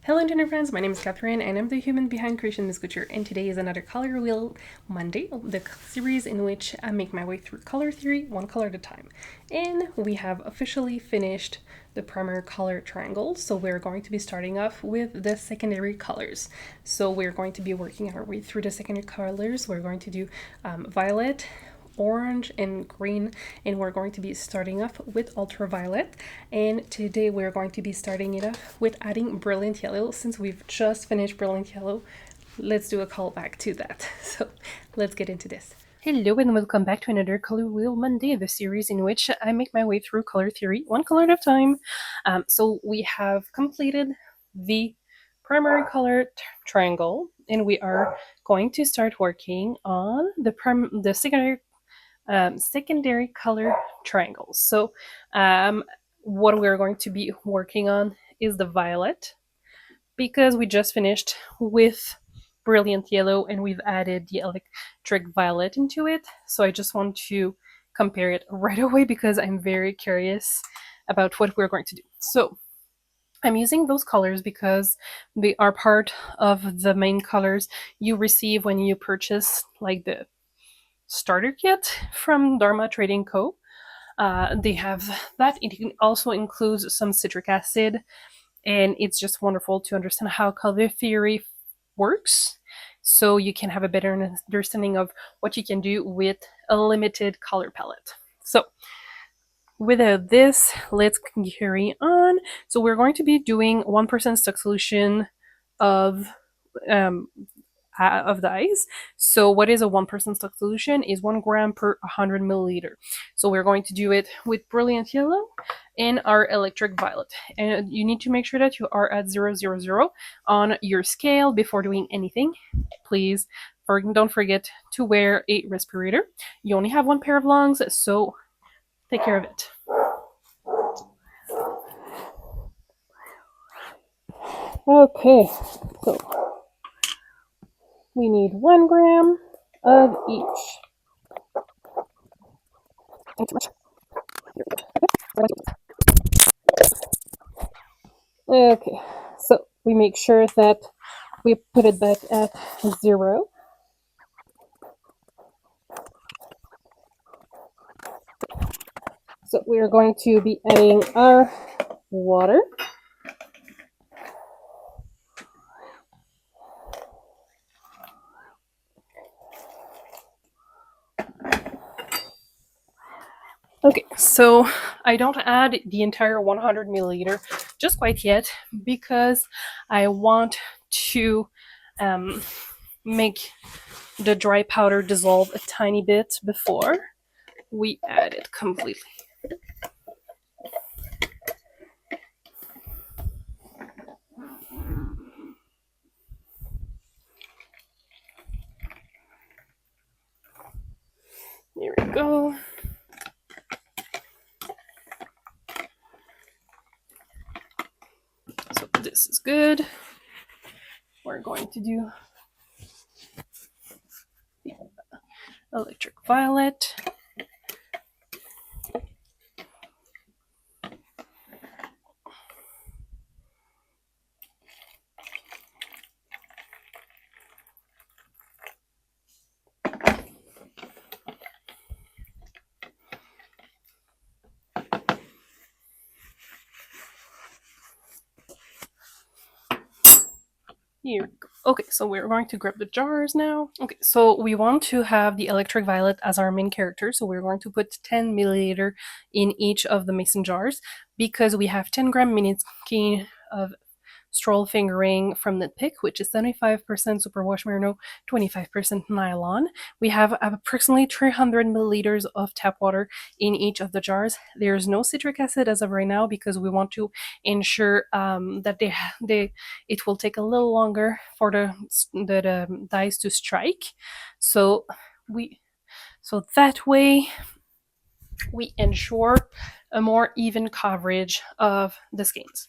Hello internet friends, my name is Catherine and I'm the human behind Creation Miss Couture, and today is another Color Wheel Monday, the series in which I make my way through color theory one color at a time. And we have officially finished the primary color triangle, so we're going to be starting off with the secondary colors. So we're going to be working our way through the secondary colors. We're going to do violet, orange and green, and we're going to be starting off with ultraviolet. And today we're going to be starting it off with adding brilliant yellow. Since we've just finished brilliant yellow, let's do a callback to that. So let's get into this. Hello and welcome back to another Color Wheel Monday, the series in which I make my way through color theory one color at a time. So we have completed the primary color triangle, and we are going to start working on the secondary color triangles. So what we're going to be working on is the violet, because we just finished with brilliant yellow and we've added the electric violet into it. So I just want to compare it right away because I'm very curious about what we're going to do. So I'm using those colors because they are part of the main colors you receive when you purchase like the starter kit from Dharma Trading Co. They have that. It also includes some citric acid, and it's just wonderful to understand how color theory works, so you can have a better understanding of what you can do with a limited color palette. So without this, let's carry on. So we're going to be doing 1% stock solution of um, of the ice. So what is a 1% stock solution is 1 gram per 100 milliliter. So we're going to do it with brilliant yellow and our electric violet. And you need to make sure that you are at 000 on your scale before doing anything. Please don't forget to wear a respirator. You only have one pair of lungs, so take care of it. Okay, so we need 1 gram of each. Okay, so we make sure that we put it back at 0. So we are going to be adding our water. Okay, so I don't add the entire 100 milliliter just quite yet because I want to make the dry powder dissolve a tiny bit before we add it completely. There we go. So this is good. We're going to do the electric violet. Here we go. Okay, so we're going to grab the jars now. Okay, so we want to have the electric violet as our main character, so we're going to put 10 milliliter in each of the mason jars because we have 10 gram mini skein of stroll fingering from the pick, which is 75% superwash merino, 25% nylon. We have approximately 300 milliliters of tap water in each of the jars. There's no citric acid as of right now because we want to ensure that it will take a little longer for the dies to strike. So that way we ensure a more even coverage of the skeins,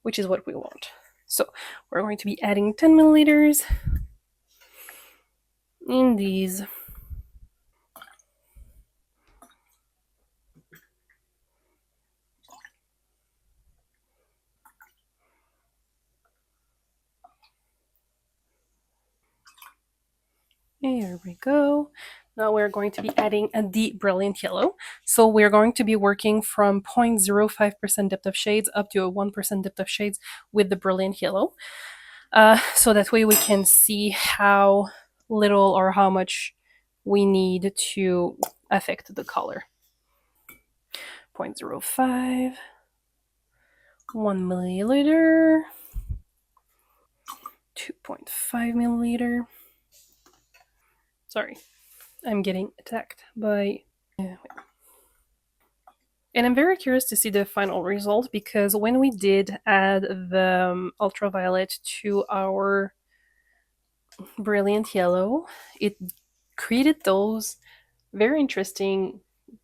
which is what we want. So we're going to be adding 10 milliliters in these. There we go. Now we're going to be adding a deep brilliant yellow. So we're going to be working from 0.05% depth of shades up to a 1% depth of shades with the brilliant yellow. So that way we can see how little or how much we need to affect the color. 0.05, 1 milliliter, 2.5 milliliter. Sorry, I'm getting attacked by. And I'm very curious to see the final result because when we did add the ultraviolet to our brilliant yellow, it created those very interesting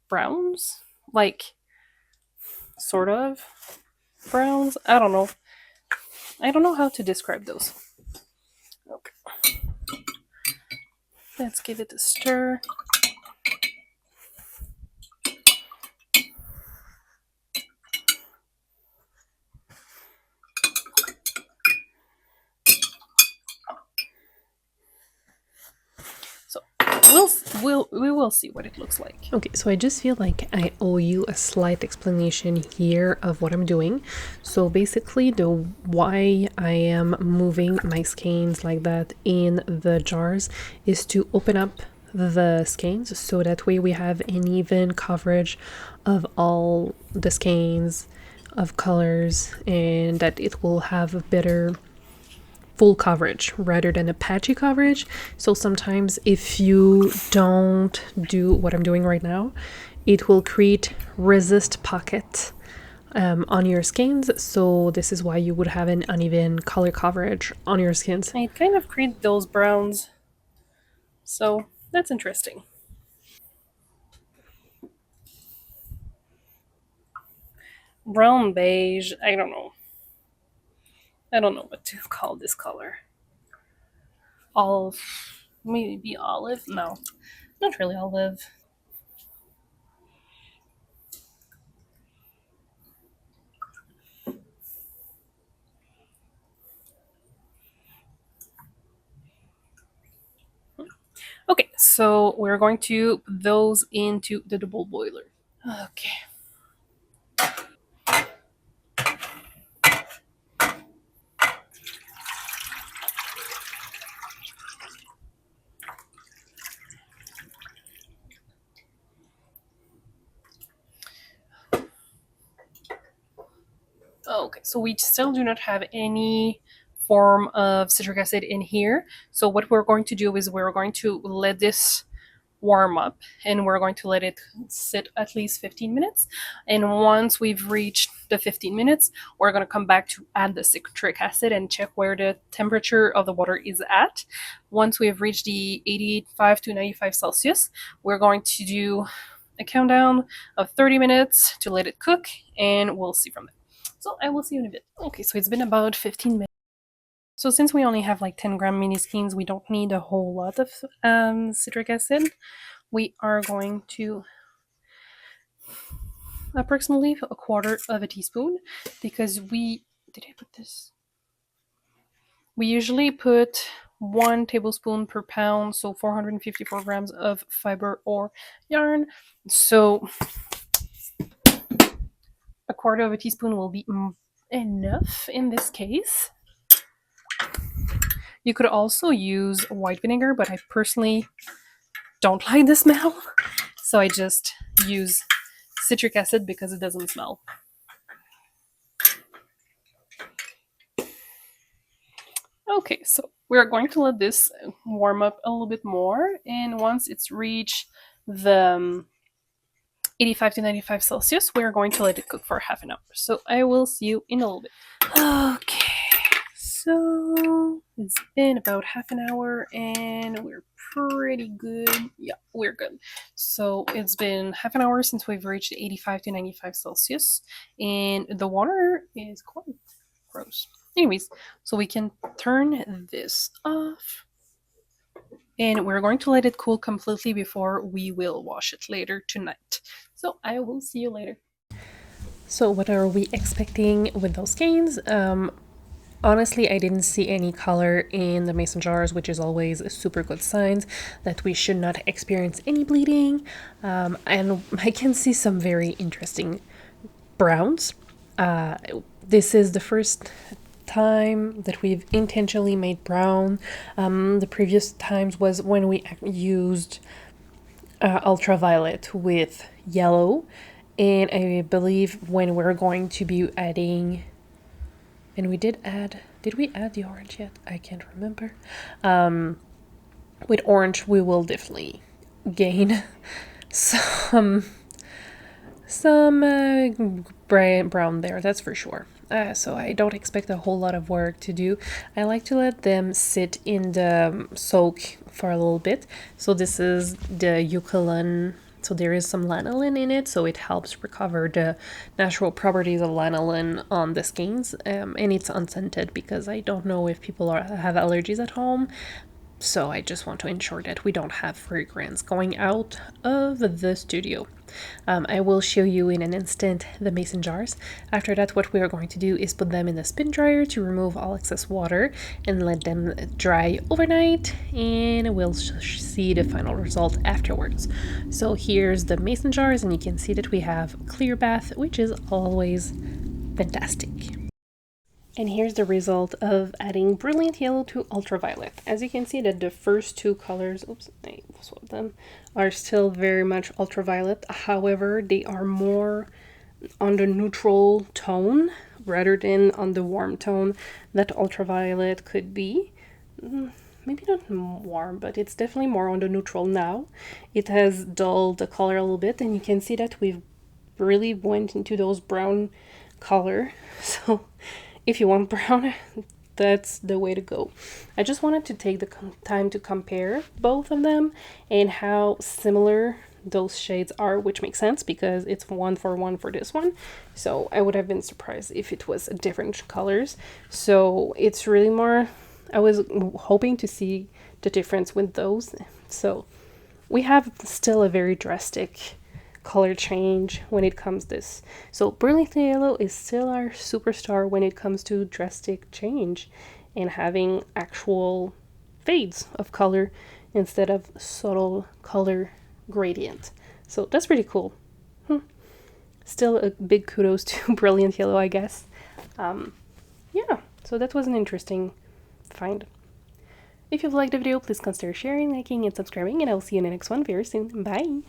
browns, like sort of browns. I don't know. I don't know how to describe those. Okay. Let's give it a stir. So we will see what it looks like. Okay, so I just feel like I owe you a slight explanation here of what I'm doing. So basically, the why I am moving my skeins like that in the jars is to open up the skeins so that way we have an even coverage of all the skeins of colors, and that it will have a better full coverage rather than a patchy coverage. So sometimes if you don't do what I'm doing right now, it will create resist pocket on your skins. So this is why you would have an uneven color coverage on your skins. It kind of created those browns. So that's interesting. Brown beige, I don't know. I don't know what to call this color. Olive. Maybe olive? No. Not really olive. Okay, so we're going to put those into the double boiler. Okay. Okay, so we still do not have any form of citric acid in here. So what we're going to do is we're going to let this warm up and we're going to let it sit at least 15 minutes. And once we've reached the 15 minutes, we're going to come back to add the citric acid and check where the temperature of the water is at. Once we have reached the 85 to 95 Celsius, we're going to do a countdown of 30 minutes to let it cook, and we'll see from there. So I will see you in a bit. Okay, so it's been about 15 minutes. So since we only have like 10-gram mini skeins, we don't need a whole lot of citric acid. We are going to approximately a quarter of a teaspoon because we did I put this? We usually put 1 tablespoon per pound, so 454 grams of fiber or yarn. So a quarter of a teaspoon will be enough in this case. You could also use white vinegar, but I personally don't like the smell, so I just use citric acid because it doesn't smell. Okay, so we're going to let this warm up a little bit more, and once it's reached the 85 to 95 Celsius, we're going to let it cook for half an hour. So I will see you in a little bit. Okay, so it's been about half an hour and we're pretty good. Yeah, we're good. So it's been half an hour since we've reached 85 to 95 Celsius, and the water is quite gross. Anyways, so we can turn this off. And we're going to let it cool completely before we will wash it later tonight. So I will see you later. So what are we expecting with those skeins? Honestly, I didn't see any color in the mason jars, which is always a super good sign that we should not experience any bleeding. And I can see some very interesting browns. This is the first time that we've intentionally made brown. The previous times was when we used ultraviolet with yellow, and I believe when we're going to be adding, and we did we add the orange yet? I can't remember. With orange we will definitely gain some brown there, that's for sure. So I don't expect a whole lot of work to do. I like to let them sit in the soak for a little bit. So this is the eucalyptus. So there is some lanolin in it, so it helps recover the natural properties of lanolin on the skins. And it's unscented because I don't know if people have allergies at home. So I just want to ensure that we don't have fragrance going out of the studio. I will show you in an instant the mason jars. After that, what we are going to do is put them in the spin dryer to remove all excess water and let them dry overnight, and we'll see the final result afterwards. So here's the mason jars, and you can see that we have clear bath, which is always fantastic. And here's the result of adding brilliant yellow to ultraviolet. As you can see that the first two colors, oops, I swapped them, are still very much ultraviolet. However, they are more on the neutral tone rather than on the warm tone that ultraviolet could be. Maybe not warm, but it's definitely more on the neutral now. It has dulled the color a little bit, and you can see that we've really went into those brown color. So if you want brown, that's the way to go. I just wanted to take the time to compare both of them and how similar those shades are, which makes sense because it's 1 for 1 for this one. So I would have been surprised if it was different colors. So it's really more, I was hoping to see the difference with those. So we have still a very drastic color change when it comes to this. So brilliant yellow is still our superstar when it comes to drastic change and having actual fades of color instead of subtle color gradient. So that's pretty cool. Still a big kudos to brilliant yellow, I guess. Yeah, so that was an interesting find. If you've liked the video, please consider sharing, liking, and subscribing, and I'll see you in the next one very soon. Bye!